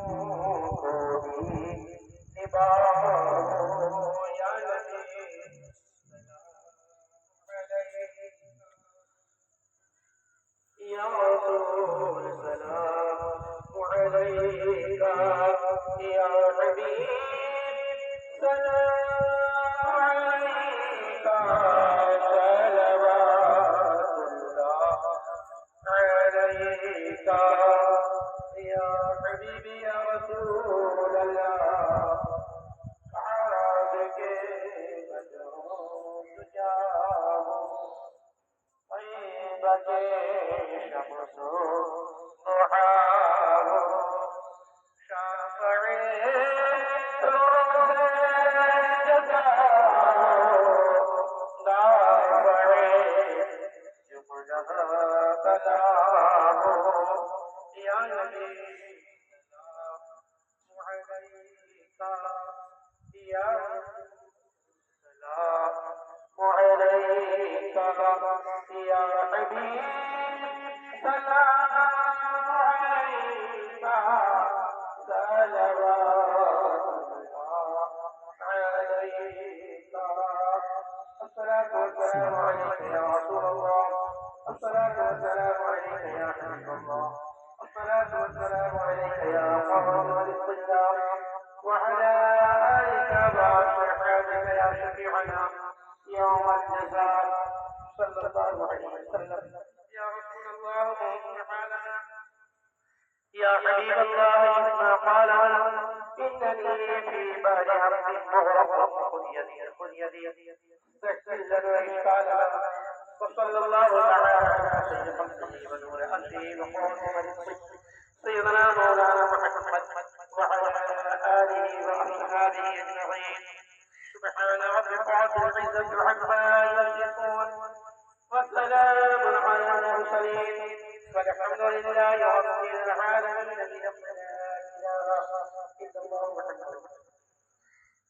को भी निभाओ या नबी या रसूल सलाम अलैका या हबीब सलाम अलैका सलवातुल्लाह अलैका या हबीबी या रसूल अल्लाह आराध के बजो जाओ बचे शमसो दुहाओ शाफ़ए रोज़े जज़ाओ दाफ़ए जुबलह बलाओ या नबी सलाम अलैका या सलाम अलैका या हबीब सलाम अलैका सलवातुल्लाह अलैका अस्सलातु वस्सलामु अलैका या रसूलल्लाह अस्सलातु वस्सलामु अलैका या हबीबल्लाह अस्सलातु वस्सलामु अलैका या मुहम्मद रसूलल्लाह وعلى آلك وأصحابك يا شفيعنا يوم الجزاء صلى الله عليه وسلم يا رسول الله اسمع لنا يا حبيب الله اسمع قالنا إنني في بحر عبد مغرق خذ يدي تحسن لنا إشكالنا وصلى الله تعالى على سيد خلقه ونور أهله وقوله سيدنا مولانا محمد وعلى آله وأصحابه أجمعين سبحان ربك رب العزة عما يصفون والسلام على المرسلين والحمد لله رب العالمين. لا إله إلا الله محمد